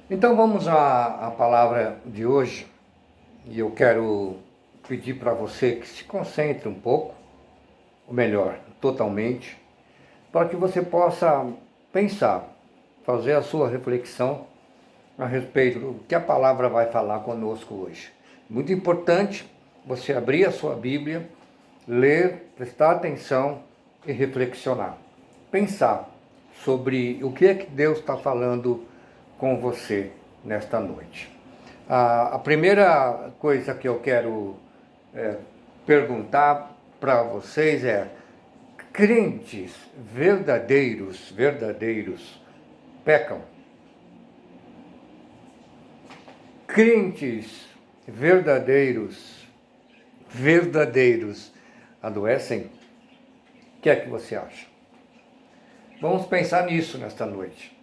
Então vamos à palavra de hoje, e eu quero pedir para você que se concentre um pouco, ou melhor, totalmente, para que você possa pensar, fazer a sua reflexão a respeito do que a palavra vai falar conosco hoje. Muito importante você abrir a sua Bíblia, ler, prestar atenção e reflexionar. Pensar sobre o que é que Deus está falando com você nesta noite. A primeira coisa que eu quero perguntar para vocês é: crentes verdadeiros pecam? Crentes verdadeiros adoecem? O que é que você acha? Vamos pensar nisso nesta noite.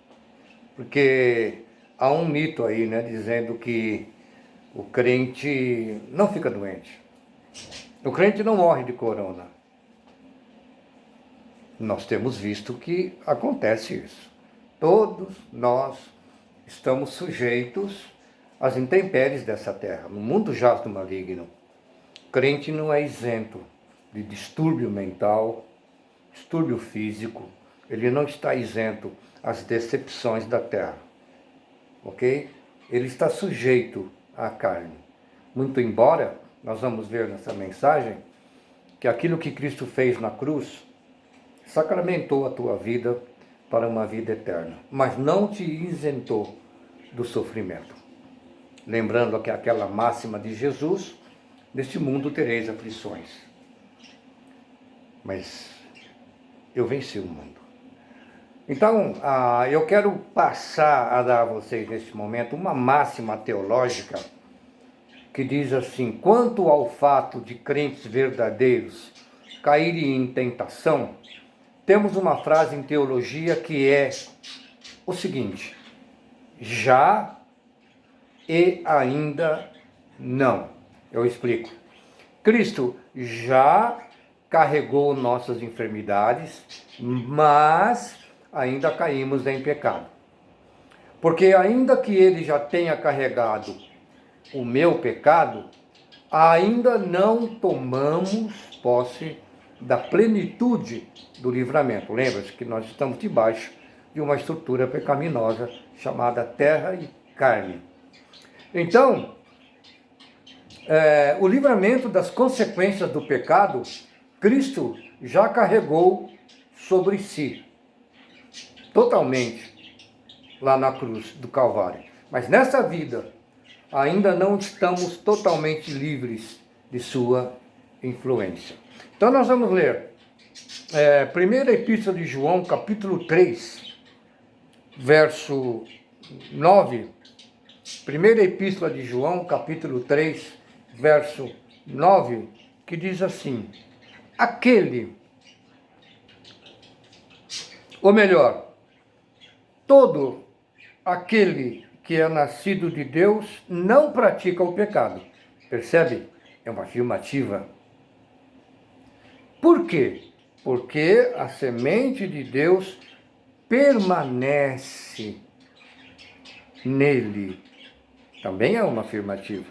Porque há um mito aí, né, dizendo que o crente não fica doente. O crente não morre de corona. Nós temos visto que acontece isso. Todos nós estamos sujeitos às intempéries dessa terra. No mundo jaz do maligno. O crente não é isento de distúrbio mental, distúrbio físico. Ele não está isento às decepções da terra. Ok? Ele está sujeito à carne. Muito embora, nós vamos ver nessa mensagem, que aquilo que Cristo fez na cruz sacramentou a tua vida para uma vida eterna, mas não te isentou do sofrimento. Lembrando que aquela máxima de Jesus: neste mundo tereis aflições, mas eu venci o mundo. Então, eu quero passar a dar a vocês neste momento uma máxima teológica que diz assim: quanto ao fato de crentes verdadeiros caírem em tentação, temos uma frase em teologia que é o seguinte: já e ainda não. Eu explico. Cristo já carregou nossas enfermidades, mas ainda caímos em pecado. Porque ainda que ele já tenha carregado o meu pecado, ainda não tomamos posse da plenitude do livramento. Lembra-se que nós estamos debaixo de uma estrutura pecaminosa chamada terra e carne. Então, o livramento das consequências do pecado, Cristo já carregou sobre si, totalmente, lá na cruz do Calvário. Mas nessa vida, ainda não estamos totalmente livres de sua influência. Então nós vamos ler primeira Epístola de João, capítulo 3, verso 9. Primeira Epístola de João, capítulo 3, verso 9, que diz assim: todo aquele que é nascido de Deus não pratica o pecado. Percebe? É uma afirmativa. Por quê? Porque a semente de Deus permanece nele. Também é uma afirmativa.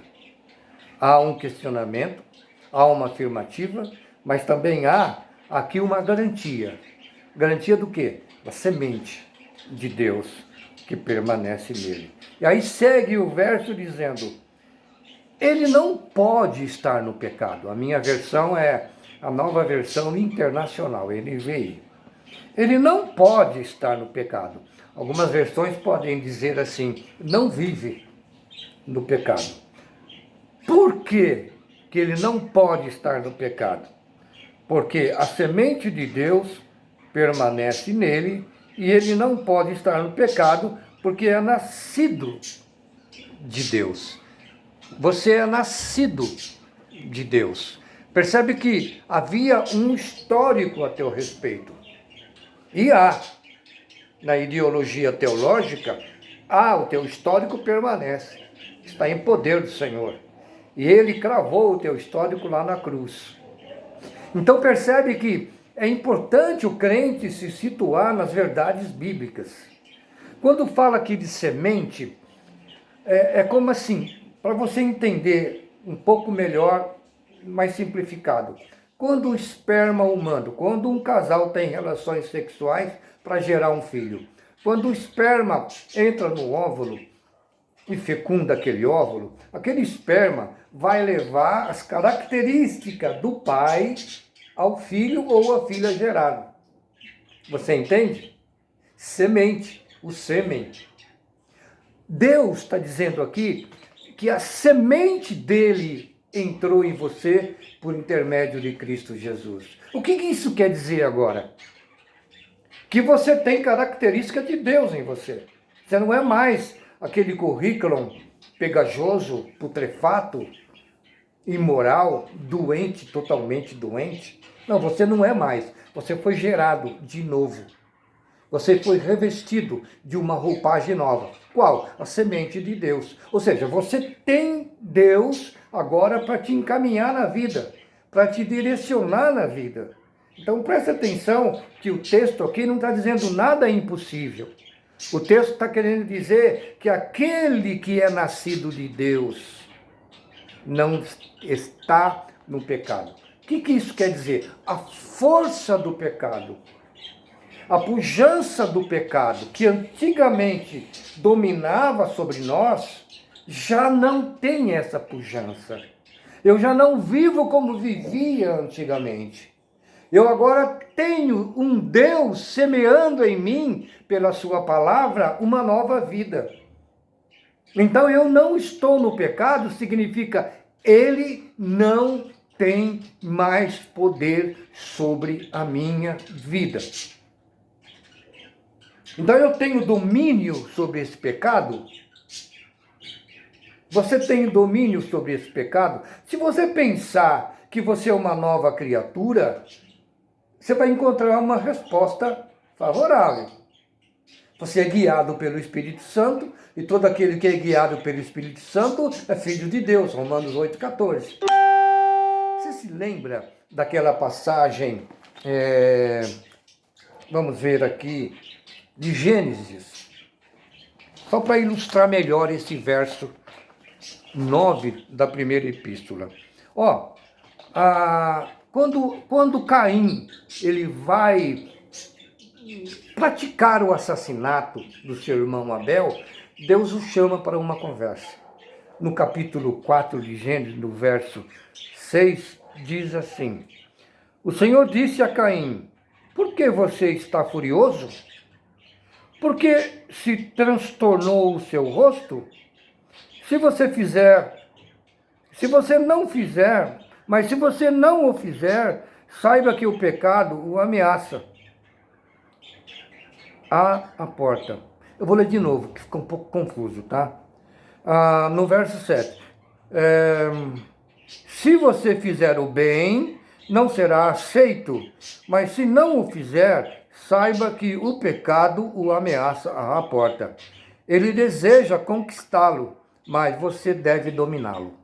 Há um questionamento, há uma afirmativa, mas também há aqui uma garantia. Garantia do quê? Da semente de Deus que permanece nele. E aí segue o verso dizendo: ele não pode estar no pecado. A minha versão é a nova versão internacional, NVI. Ele não pode estar no pecado. Algumas versões podem dizer assim: não vive no pecado. Por que que ele não pode estar no pecado? Porque a semente de Deus permanece nele e ele não pode estar no pecado porque é nascido de Deus. Você é nascido de Deus. Percebe que havia um histórico a teu respeito. E há, na ideologia teológica, o teu histórico permanece. Está em poder do Senhor. E ele cravou o teu histórico lá na cruz. Então percebe que é importante o crente se situar nas verdades bíblicas. Quando fala aqui de semente, É como assim, para você entender um pouco melhor, mais simplificado. Quando o esperma humano, quando um casal tem relações sexuais para gerar um filho, quando o esperma entra no óvulo e fecunda aquele esperma vai levar as características do pai ao filho ou à filha gerado. Você entende? Semente, o sêmen. Deus está dizendo aqui que a semente dele entrou em você por intermédio de Cristo Jesus. O que isso quer dizer agora? Que você tem característica de Deus em você. Você não é mais aquele currículo pegajoso, putrefato, imoral, doente, totalmente doente. Não, você não é mais. Você foi gerado de novo. Você foi revestido de uma roupagem nova. Qual? A semente de Deus. Ou seja, você tem Deus agora para te encaminhar na vida, para te direcionar na vida. Então preste atenção que o texto aqui não está dizendo nada impossível. O texto está querendo dizer que aquele que é nascido de Deus não está no pecado. O que isso quer dizer? A força do pecado, a pujança do pecado, que antigamente dominava sobre nós, já não tem essa pujança. Eu já não vivo como vivia antigamente. Eu agora tenho um Deus semeando em mim, pela sua palavra, uma nova vida. Então eu não estou no pecado, significa ele não tem mais poder sobre a minha vida. Então eu tenho domínio sobre esse pecado? Você tem domínio sobre esse pecado? Se você pensar que você é uma nova criatura, você vai encontrar uma resposta favorável. Você é guiado pelo Espírito Santo, e todo aquele que é guiado pelo Espírito Santo é filho de Deus, Romanos 8,14. Você se lembra daquela passagem, vamos ver aqui, de Gênesis? Só para ilustrar melhor esse verso 9 da primeira epístola. Quando Caim ele vai praticar o assassinato do seu irmão Abel, Deus o chama para uma conversa. No capítulo 4 de Gênesis, no verso 6, diz assim: o Senhor disse a Caim: por que você está furioso? Por que se transtornou o seu rosto? Se você não fizer, mas se você não o fizer, saiba que o pecado o ameaça à porta. Eu vou ler de novo, que ficou um pouco confuso, tá? No verso 7. Se você fizer o bem, não será aceito, mas se não o fizer, saiba que o pecado o ameaça à porta. Ele deseja conquistá-lo, mas você deve dominá-lo.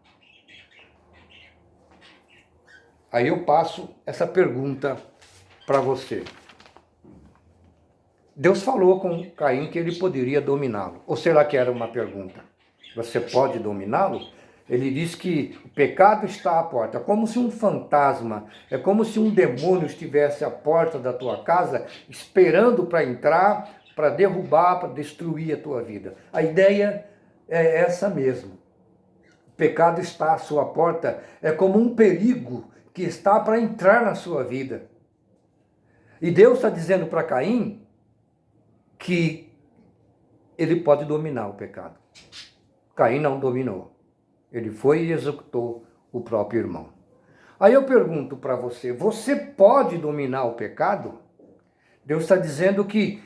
Aí eu passo essa pergunta para você. Deus falou com Caim que ele poderia dominá-lo. Ou será que era uma pergunta? Você pode dominá-lo? Ele diz que o pecado está à porta, como se um fantasma, é como se um demônio estivesse à porta da tua casa, esperando para entrar, para derrubar, para destruir a tua vida. A ideia é essa mesmo. O pecado está à sua porta, é como um perigo que está para entrar na sua vida. E Deus está dizendo para Caim que ele pode dominar o pecado. Caim não dominou. Ele foi e executou o próprio irmão. Aí eu pergunto para você, você pode dominar o pecado? Deus está dizendo que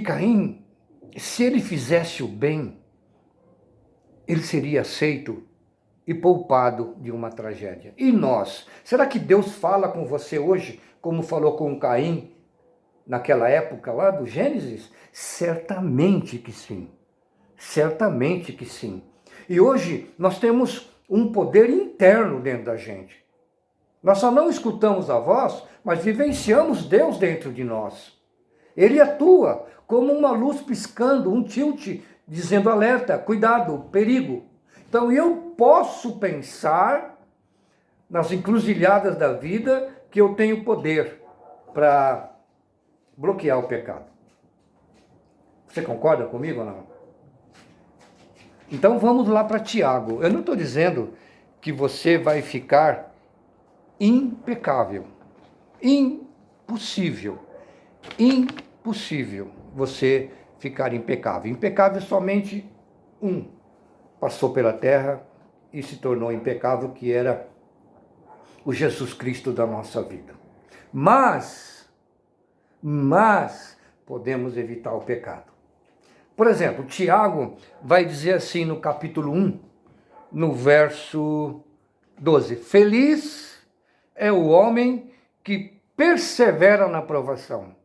Caim, se ele fizesse o bem, ele seria aceito e poupado de uma tragédia. E nós? Será que Deus fala com você hoje, como falou com Caim, naquela época lá do Gênesis? Certamente que sim. Certamente que sim. E hoje nós temos um poder interno dentro da gente. Nós só não escutamos a voz, mas vivenciamos Deus dentro de nós. Ele atua como uma luz piscando, um tilt dizendo alerta, cuidado, perigo. Então eu posso pensar nas encruzilhadas da vida que eu tenho poder para bloquear o pecado. Você concorda comigo ou não? Então vamos lá para Tiago. Eu não estou dizendo que você vai ficar impecável. Impossível. Impossível você ficar impecável. Impecável somente um passou pela terra e se tornou impecável, que era o Jesus Cristo da nossa vida. Mas podemos evitar o pecado. Por exemplo, Tiago vai dizer assim no capítulo 1, no verso 12: Feliz é o homem que persevera na provação.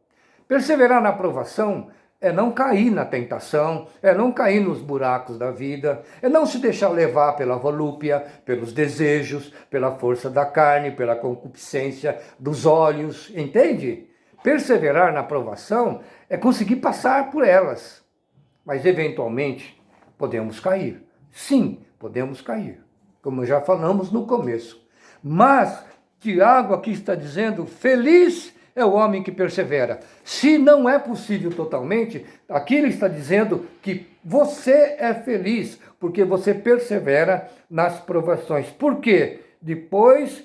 Perseverar na provação é não cair na tentação, é não cair nos buracos da vida, é não se deixar levar pela volúpia, pelos desejos, pela força da carne, pela concupiscência dos olhos, entende? Perseverar na provação é conseguir passar por elas, mas eventualmente podemos cair. Sim, podemos cair, como já falamos no começo. Mas Tiago aqui está dizendo, feliz é o homem que persevera. Se não é possível totalmente, aqui ele está dizendo que você é feliz, porque você persevera nas provações. Por quê? Depois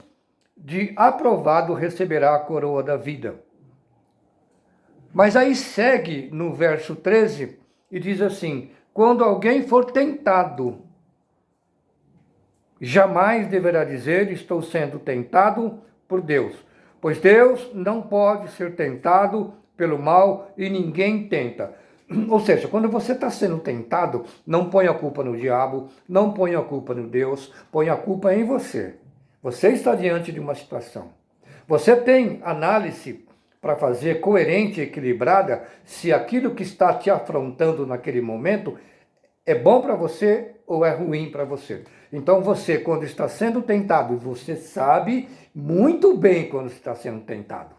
de aprovado, receberá a coroa da vida. Mas aí segue no verso 13 e diz assim, quando alguém for tentado, jamais deverá dizer, estou sendo tentado por Deus. Pois Deus não pode ser tentado pelo mal e ninguém tenta. Ou seja, quando você está sendo tentado, não põe a culpa no diabo, não põe a culpa no Deus, põe a culpa em você. Você está diante de uma situação. Você tem análise para fazer coerente e equilibrada se aquilo que está te afrontando naquele momento é bom para você ou é ruim para você. Então você, quando está sendo tentado, você sabe muito bem quando está sendo tentado.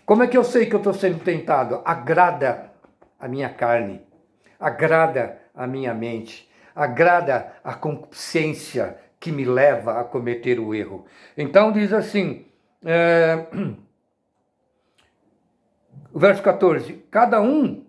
Como é que eu sei que eu estou sendo tentado? Agrada a minha carne, agrada a minha mente, agrada a concupiscência que me leva a cometer o erro. Então diz assim, o verso 14, cada um,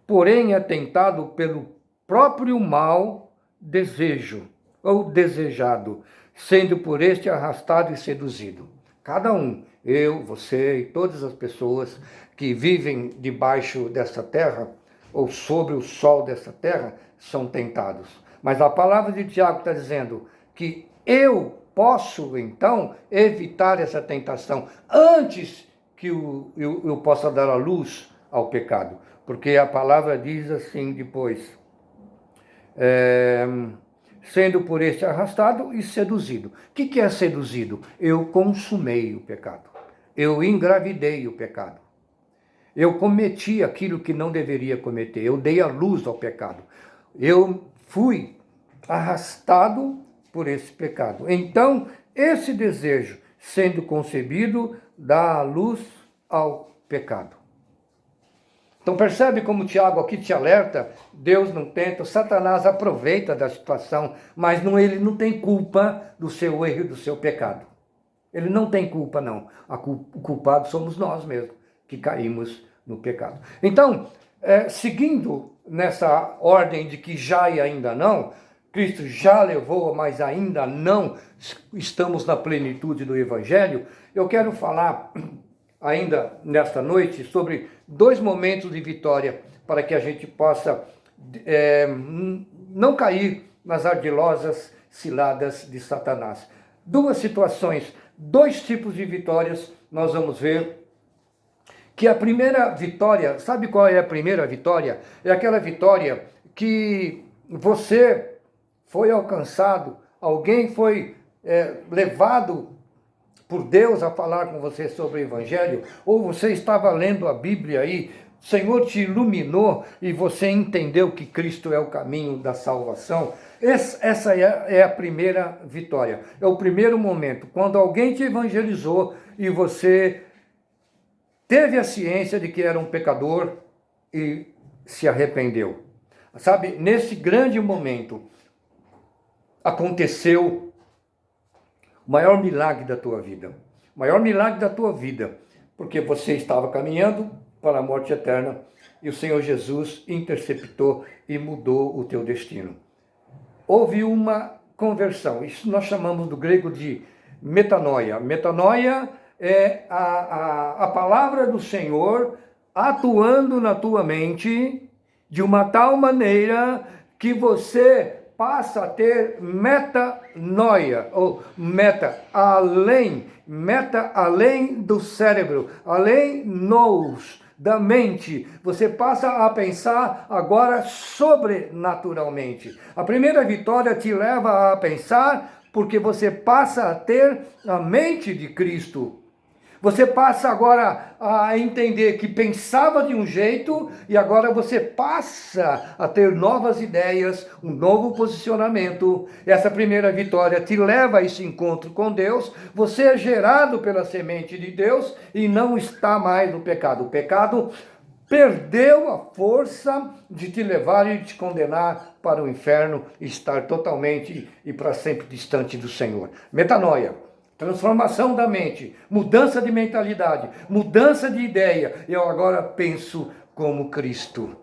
porém, é tentado pelo próprio mau desejo, ou desejado, sendo por este arrastado e seduzido. Cada um, eu, você e todas as pessoas que vivem debaixo dessa terra, ou sobre o sol dessa terra, são tentados. Mas a palavra de Tiago está dizendo que eu posso, então, evitar essa tentação antes que eu possa dar a luz ao pecado. Porque a palavra diz assim depois, sendo por este arrastado e seduzido. O que é seduzido? Eu consumei o pecado. Eu engravidei o pecado. Eu cometi aquilo que não deveria cometer. Eu dei a luz ao pecado. Eu fui arrastado por esse pecado. Então, esse desejo, sendo concebido, dá a luz ao pecado. Então percebe como Tiago aqui te alerta, Deus não tenta, Satanás aproveita da situação, mas ele não tem culpa do seu erro e do seu pecado. Ele não tem culpa não, o culpado somos nós mesmos, que caímos no pecado. Então, seguindo nessa ordem de que já e ainda não, Cristo já levou, mas ainda não estamos na plenitude do Evangelho, eu quero falar ainda nesta noite sobre 2 momentos de vitória para que a gente possa não cair nas ardilosas ciladas de Satanás. 2 situações, 2 tipos de vitórias nós vamos ver. Que a primeira vitória, sabe qual é a primeira vitória? É aquela vitória que você foi alcançado, alguém foi levado por Deus a falar com você sobre o Evangelho, ou você estava lendo a Bíblia aí, o Senhor te iluminou e você entendeu que Cristo é o caminho da salvação. Essa é a primeira vitória, é o primeiro momento, quando alguém te evangelizou e você teve a ciência de que era um pecador e se arrependeu. Sabe, nesse grande momento, aconteceu o maior milagre da tua vida. O maior milagre da tua vida. Porque você estava caminhando para a morte eterna e o Senhor Jesus interceptou e mudou o teu destino. Houve uma conversão. Isso nós chamamos do grego de metanoia. Metanoia é a palavra do Senhor atuando na tua mente de uma tal maneira que você passa a ter metanoia, ou meta além do cérebro, além da mente. Você passa a pensar agora sobrenaturalmente. A primeira vitória te leva a pensar porque você passa a ter a mente de Cristo. Você passa agora a entender que pensava de um jeito e agora você passa a ter novas ideias, um novo posicionamento. Essa primeira vitória te leva a esse encontro com Deus. Você é gerado pela semente de Deus e não está mais no pecado. O pecado perdeu a força de te levar e te condenar para o inferno e estar totalmente e para sempre distante do Senhor. Metanoia. Transformação da mente, mudança de mentalidade, mudança de ideia. Eu agora penso como Cristo.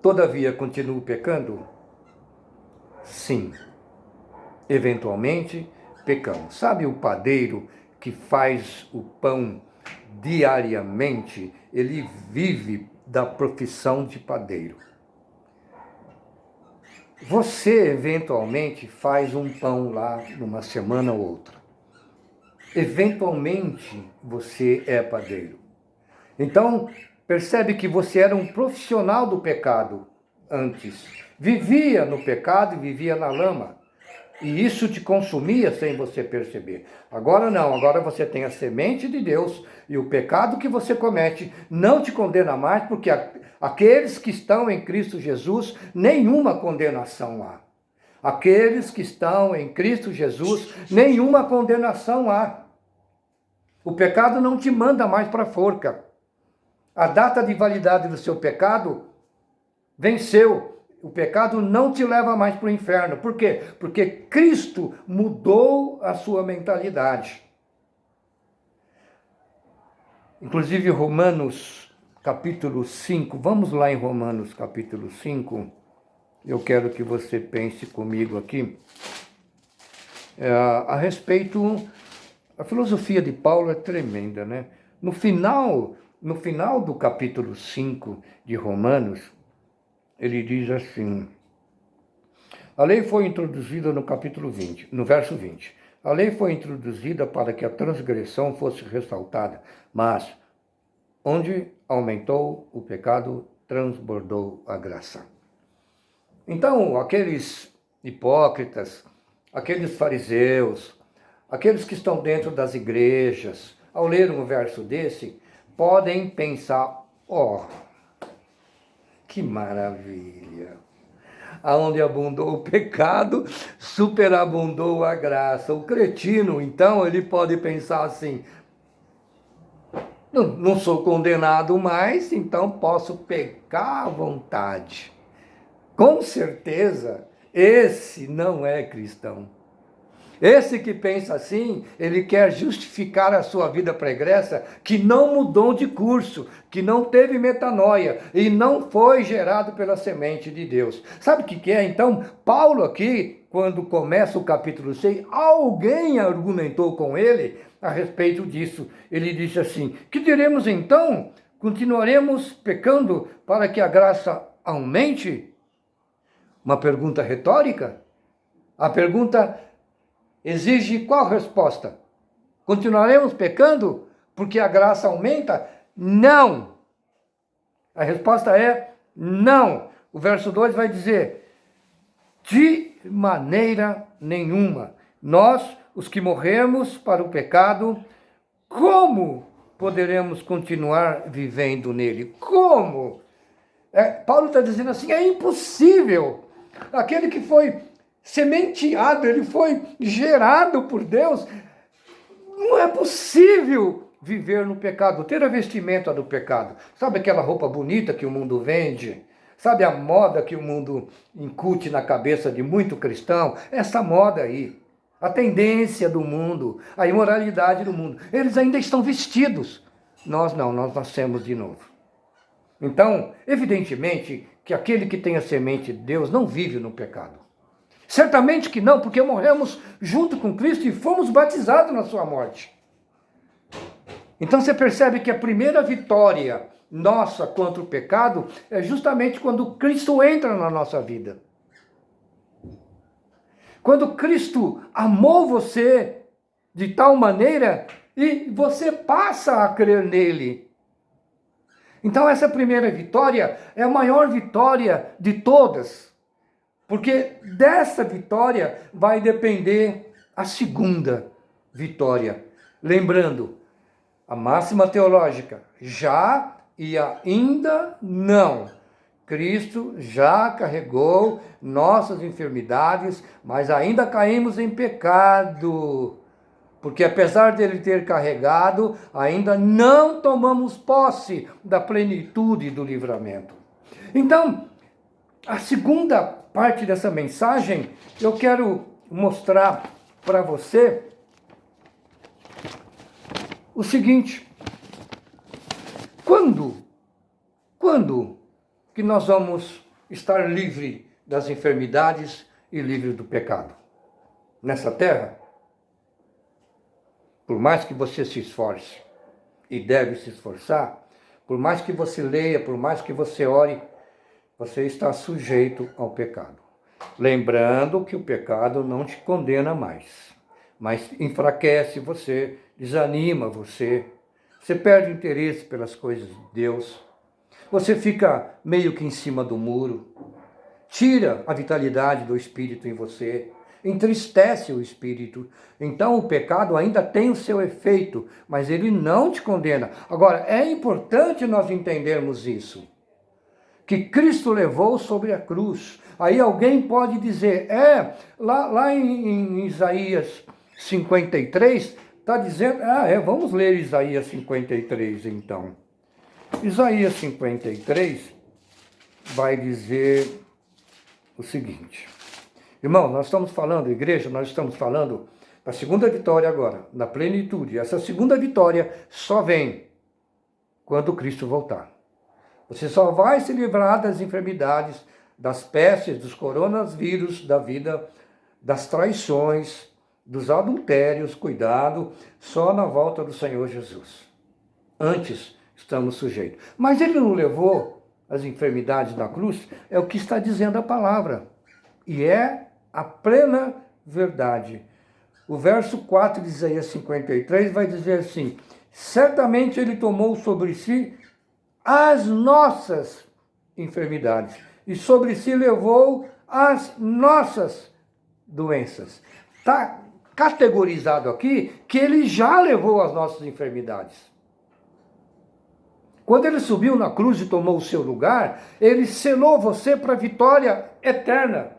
Todavia, continuo pecando? Sim. Eventualmente, pecamos. Sabe o padeiro que faz o pão diariamente? Ele vive da profissão de padeiro. Você, eventualmente, faz um pão lá numa semana ou outra. Eventualmente você é padeiro. Então, percebe que você era um profissional do pecado antes. Vivia no pecado e vivia na lama. E isso te consumia sem você perceber. Agora não, agora você tem a semente de Deus e o pecado que você comete não te condena mais, porque aqueles que estão em Cristo Jesus, nenhuma condenação há. Aqueles que estão em Cristo Jesus, nenhuma condenação há. O pecado não te manda mais para a forca. A data de validade do seu pecado venceu. O pecado não te leva mais para o inferno. Por quê? Porque Cristo mudou a sua mentalidade. Inclusive Romanos capítulo 5. Vamos lá em Romanos capítulo 5. Eu quero que você pense comigo aqui a respeito. A filosofia de Paulo é tremenda, né? No final do capítulo 5 de Romanos, ele diz assim: a lei foi introduzida no capítulo 20, no verso 20. A lei foi introduzida para que a transgressão fosse ressaltada, mas onde aumentou o pecado, transbordou a graça. Então, aqueles hipócritas, aqueles fariseus, aqueles que estão dentro das igrejas, ao ler um verso desse, podem pensar: ó, que maravilha! Aonde abundou o pecado, superabundou a graça. O cretino, então, ele pode pensar assim: não sou condenado mais, então posso pecar à vontade. Com certeza, esse não é cristão. Esse que pensa assim, ele quer justificar a sua vida pregressa, que não mudou de curso, que não teve metanoia e não foi gerado pela semente de Deus. Sabe o que é? Então, Paulo aqui, quando começa o capítulo 6, alguém argumentou com ele a respeito disso. Ele disse assim: que diremos então? Continuaremos pecando para que a graça aumente? Uma pergunta retórica? A pergunta exige qual resposta? Continuaremos pecando porque a graça aumenta? Não! A resposta é não. O verso 2 vai dizer: de maneira nenhuma. Nós, os que morremos para o pecado, como poderemos continuar vivendo nele? Como? Paulo está dizendo assim: é impossível. Aquele que foi sementeado, ele foi gerado por Deus. Não é possível viver no pecado, ter a vestimenta do pecado. Sabe aquela roupa bonita que o mundo vende? Sabe a moda que o mundo incute na cabeça de muito cristão? Essa moda aí. A tendência do mundo, a imoralidade do mundo. Eles ainda estão vestidos. Nós não, nós nascemos de novo. Então, evidentemente, que aquele que tem a semente de Deus não vive no pecado. Certamente que não, porque morremos junto com Cristo e fomos batizados na sua morte. Então você percebe que a primeira vitória nossa contra o pecado é justamente quando Cristo entra na nossa vida. Quando Cristo amou você de tal maneira e você passa a crer nele. Então essa primeira vitória é a maior vitória de todas. Porque dessa vitória vai depender a segunda vitória. Lembrando, a máxima teológica, já e ainda não. Cristo já carregou nossas enfermidades, mas ainda caímos em pecado. Porque apesar dele ter carregado, ainda não tomamos posse da plenitude do livramento. Então, a segunda parte dessa mensagem, eu quero mostrar para você o seguinte: quando que nós vamos estar livre das enfermidades e livre do pecado? Nessa terra? Por mais que você se esforce, e deve se esforçar, por mais que você leia, por mais que você ore, você está sujeito ao pecado. Lembrando que o pecado não te condena mais, mas enfraquece você, desanima você, você perde o interesse pelas coisas de Deus, você fica meio que em cima do muro, tira a vitalidade do Espírito em você, entristece o Espírito. Então o pecado ainda tem o seu efeito, mas ele não te condena. Agora, é importante nós entendermos isso, que Cristo levou sobre a cruz. Aí alguém pode dizer, lá em Isaías 53, está dizendo, vamos ler Isaías 53 então. Isaías 53 vai dizer o seguinte: irmão, nós estamos falando, igreja, nós estamos falando da segunda vitória agora, da plenitude. Essa segunda vitória só vem quando Cristo voltar. Você só vai se livrar das enfermidades, das pestes, dos coronavírus da vida, das traições, dos adultérios, cuidado, só na volta do Senhor Jesus. Antes estamos sujeitos. Mas ele não levou as enfermidades na cruz, é o que está dizendo a palavra. E é a plena verdade. O verso 4 de Isaías 53 vai dizer assim: certamente ele tomou sobre si as nossas enfermidades e sobre si levou as nossas doenças. Está categorizado aqui que ele já levou as nossas enfermidades. Quando ele subiu na cruz e tomou o seu lugar, ele selou você para a vitória eterna,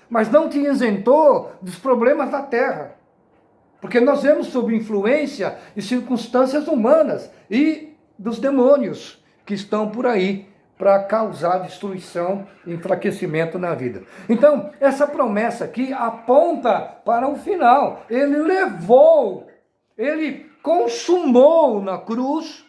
mas não te isentou dos problemas da terra. Porque nós vemos sob influência e circunstâncias humanas e dos demônios que estão por aí para causar destruição e enfraquecimento na vida. Então, essa promessa aqui aponta para o final. Ele levou, ele consumou na cruz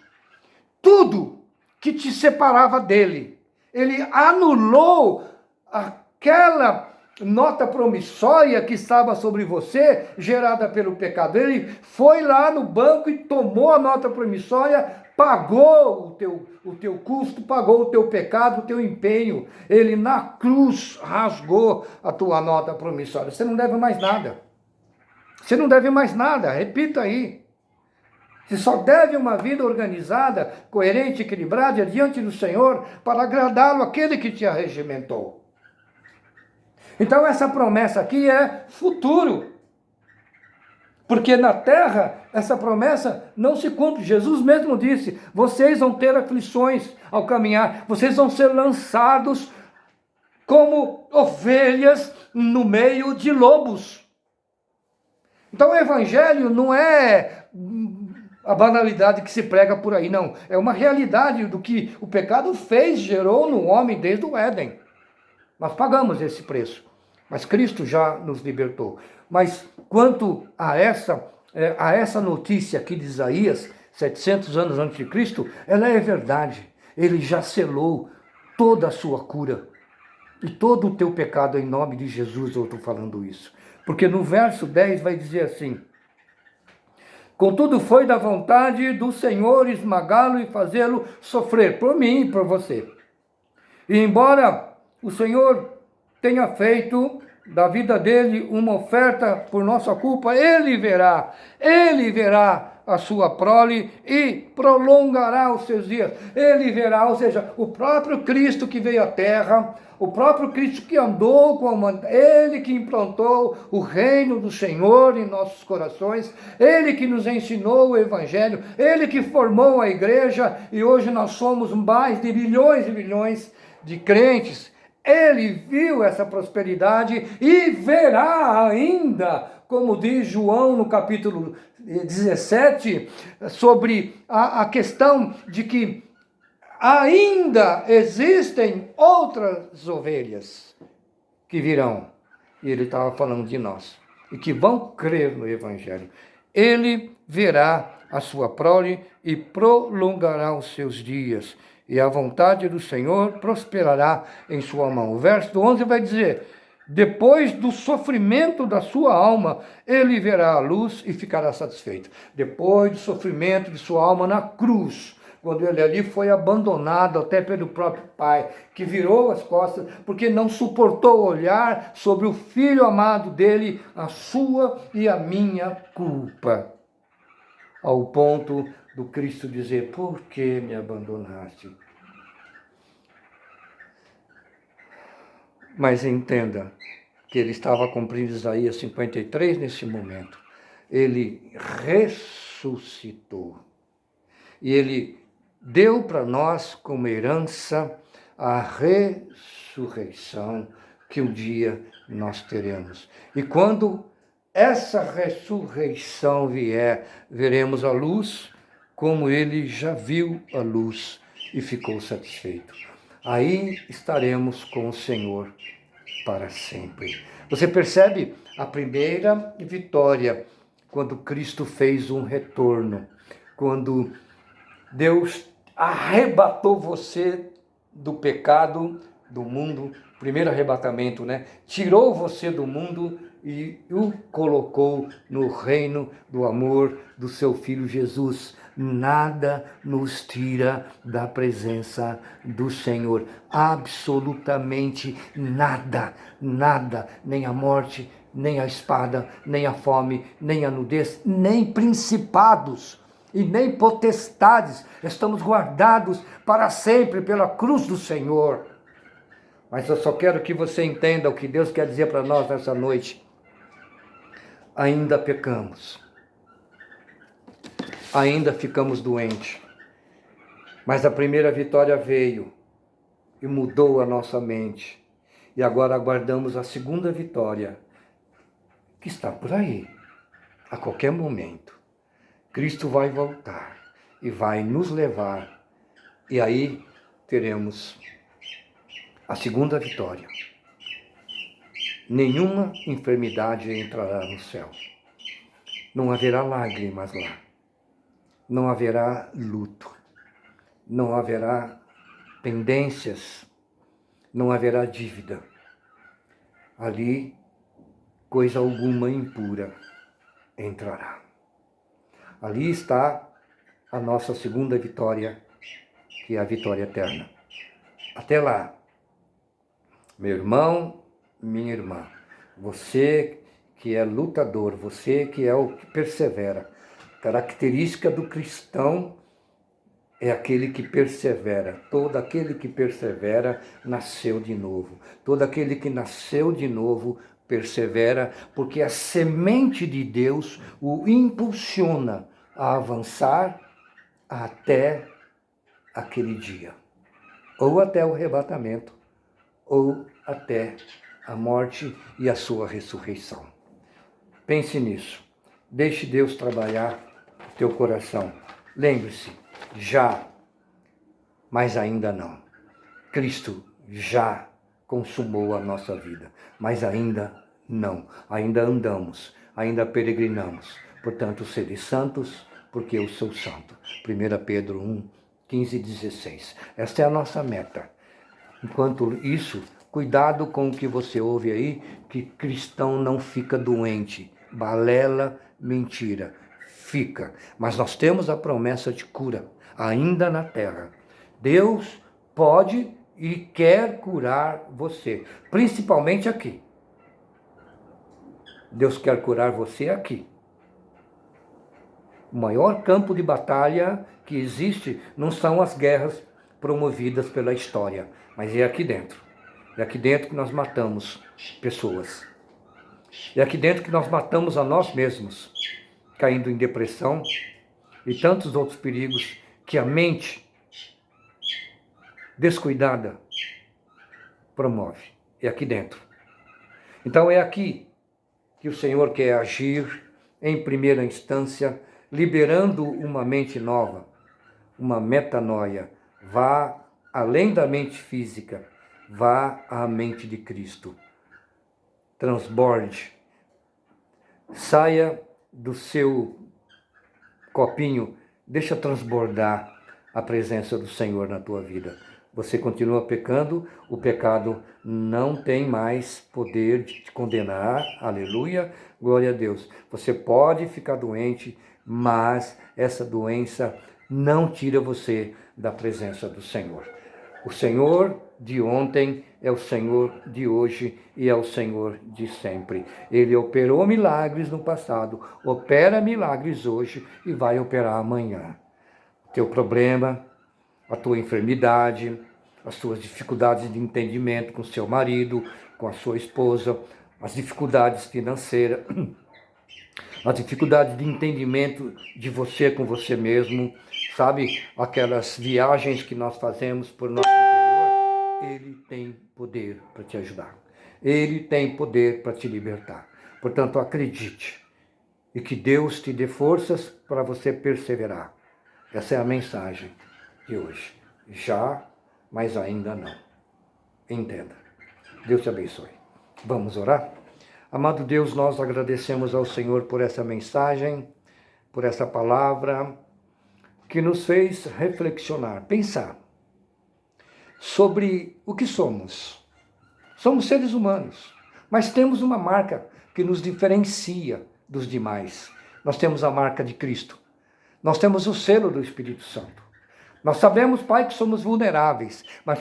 tudo que te separava dele. Ele anulou aquela nota promissória que estava sobre você, gerada pelo pecado. Ele foi lá no banco e tomou a nota promissória, pagou o teu custo, pagou o teu pecado, o teu empenho. Ele na cruz rasgou a tua nota promissória. Você não deve mais nada. Você não deve mais nada, repita aí. Você só deve uma vida organizada, coerente, equilibrada diante do Senhor para agradá-lo, aquele que te arregimentou. Então essa promessa aqui é futuro. Porque na terra essa promessa não se cumpre. Jesus mesmo disse, vocês vão ter aflições ao caminhar, vocês vão ser lançados como ovelhas no meio de lobos. Então o evangelho não é a banalidade que se prega por aí, não. É uma realidade do que o pecado fez, gerou no homem desde o Éden. Nós pagamos esse preço, mas Cristo já nos libertou. Mas quanto a essa notícia aqui de Isaías, 700 anos antes de Cristo, ela é verdade. Ele já selou toda a sua cura e todo o teu pecado em nome de Jesus, eu estou falando isso. Porque no verso 10 vai dizer assim: contudo foi da vontade do Senhor esmagá-lo e fazê-lo sofrer, por mim e por você. E embora o Senhor tenha feito da vida dele uma oferta por nossa culpa, ele verá a sua prole e prolongará os seus dias. Ele verá, ou seja, o próprio Cristo que veio à terra, o próprio Cristo que andou com a humanidade, ele que implantou o reino do Senhor em nossos corações, ele que nos ensinou o Evangelho, ele que formou a igreja e hoje nós somos mais de milhões e milhões de crentes. Ele viu essa prosperidade e verá ainda, como diz João no capítulo 17, sobre a questão de que ainda existem outras ovelhas que virão. E ele estava falando de nós, e que vão crer no Evangelho. Ele verá a sua prole e prolongará os seus dias, e a vontade do Senhor prosperará em sua mão. O verso 11 vai dizer: depois do sofrimento da sua alma, ele verá a luz e ficará satisfeito. Depois do sofrimento de sua alma na cruz, quando ele ali foi abandonado até pelo próprio Pai, que virou as costas, porque não suportou olhar sobre o Filho amado dele, a sua e a minha culpa. Ao ponto do Cristo dizer: por que me abandonaste? Mas entenda que ele estava cumprindo Isaías 53 nesse momento. Ele ressuscitou. E ele deu para nós como herança a ressurreição que um dia nós teremos. E quando essa ressurreição vier, veremos a luz como ele já viu a luz e ficou satisfeito. Aí estaremos com o Senhor para sempre. Você percebe a primeira vitória quando Cristo fez um retorno, quando Deus arrebatou você do pecado, do mundo, primeiro arrebatamento, né? Tirou você do mundo e o colocou no reino do amor do seu Filho Jesus. Nada nos tira da presença do Senhor, absolutamente nada, nada, nem a morte, nem a espada, nem a fome, nem a nudez, nem principados e nem potestades, estamos guardados para sempre pela cruz do Senhor. Mas eu só quero que você entenda o que Deus quer dizer para nós nessa noite. Ainda pecamos, ainda ficamos doentes, mas a primeira vitória veio e mudou a nossa mente. E agora aguardamos a segunda vitória, que está por aí, a qualquer momento. Cristo vai voltar e vai nos levar, e aí teremos a segunda vitória. Nenhuma enfermidade entrará no céu. Não haverá lágrimas lá. Não haverá luto. Não haverá pendências. Não haverá dívida. Ali, coisa alguma impura entrará. Ali está a nossa segunda vitória, que é a vitória eterna. Até lá, meu irmão, minha irmã, você que é lutador, você que é o que persevera. Característica do cristão é aquele que persevera. Todo aquele que persevera nasceu de novo. Todo aquele que nasceu de novo persevera, porque a semente de Deus o impulsiona a avançar até aquele dia, ou até o arrebatamento, ou até a morte e a sua ressurreição. Pense nisso. Deixe Deus trabalhar teu coração. Lembre-se, já, mas ainda não. Cristo já consumou a nossa vida, mas ainda não. Ainda andamos, ainda peregrinamos. Portanto, sede santos, porque eu sou santo. 1 Pedro 1, 15 e 16. Esta é a nossa meta. Enquanto isso, cuidado com o que você ouve aí, que cristão não fica doente. Balela, mentira. Fica. Mas nós temos a promessa de cura, ainda na terra. Deus pode e quer curar você, principalmente aqui. Deus quer curar você aqui. O maior campo de batalha que existe não são as guerras promovidas pela história, mas é aqui dentro. É aqui dentro que nós matamos pessoas. É aqui dentro que nós matamos a nós mesmos, caindo em depressão e tantos outros perigos que a mente descuidada promove. É aqui dentro. Então é aqui que o Senhor quer agir em primeira instância, liberando uma mente nova, uma metanoia. Vá além da mente física, vá à mente de Cristo. Transborde. Saia do seu copinho, deixa transbordar a presença do Senhor na tua vida. Você continua pecando, o pecado não tem mais poder de te condenar, aleluia, glória a Deus. Você pode ficar doente, mas essa doença não tira você da presença do Senhor. O Senhor de ontem é o Senhor de hoje e é o Senhor de sempre. Ele operou milagres no passado, opera milagres hoje e vai operar amanhã. Teu problema, a tua enfermidade, as suas dificuldades de entendimento com seu marido, com a sua esposa, as dificuldades financeiras, as dificuldades de entendimento de você com você mesmo, sabe? Aquelas viagens que nós fazemos por nosso interior, Ele tem poder para te ajudar. Ele tem poder para te libertar. Portanto, acredite e que Deus te dê forças para você perseverar. Essa é a mensagem de hoje. Já, mas ainda não. Entenda. Deus te abençoe. Vamos orar? Amado Deus, nós agradecemos ao Senhor por essa mensagem, por essa palavra que nos fez reflexionar, pensar sobre o que somos. Somos seres humanos, mas temos uma marca que nos diferencia dos demais. Nós temos a marca de Cristo. Nós temos o selo do Espírito Santo. Nós sabemos, Pai, que somos vulneráveis, mas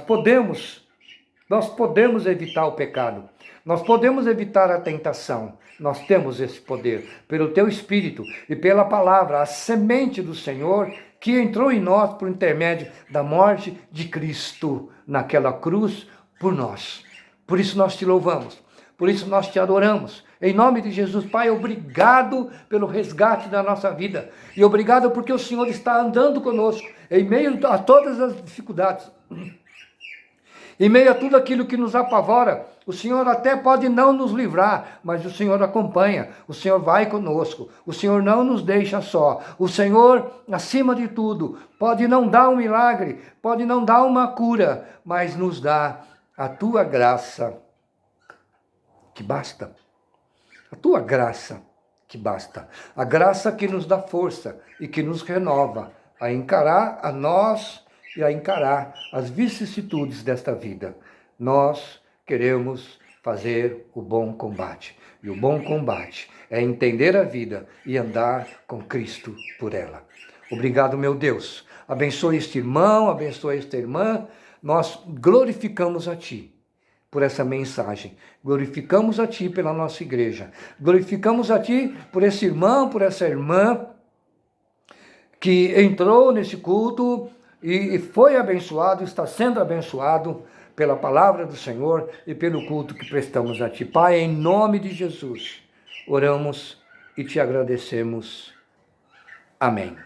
nós podemos evitar o pecado. Nós podemos evitar a tentação. Nós temos esse poder pelo Teu Espírito e pela palavra, a semente do Senhor que entrou em nós por intermédio da morte de Cristo naquela cruz por nós. Por isso nós te louvamos, por isso nós te adoramos. Em nome de Jesus, Pai, obrigado pelo resgate da nossa vida. E obrigado porque o Senhor está andando conosco em meio a todas as dificuldades. Em meio a tudo aquilo que nos apavora, o Senhor até pode não nos livrar, mas o Senhor acompanha, o Senhor vai conosco, o Senhor não nos deixa só. O Senhor, acima de tudo, pode não dar um milagre, pode não dar uma cura, mas nos dá a tua graça, que basta. A tua graça, que basta. A graça que nos dá força e que nos renova a encarar a nós e a encarar as vicissitudes desta vida. Nós queremos fazer o bom combate. E o bom combate é entender a vida e andar com Cristo por ela. Obrigado, meu Deus. Abençoe este irmão, abençoe esta irmã. Nós glorificamos a Ti por essa mensagem. Glorificamos a Ti pela nossa igreja. Glorificamos a Ti por esse irmão, por essa irmã que entrou nesse culto e foi abençoado, está sendo abençoado pela palavra do Senhor e pelo culto que prestamos a Ti. Pai, em nome de Jesus, oramos e Te agradecemos. Amém.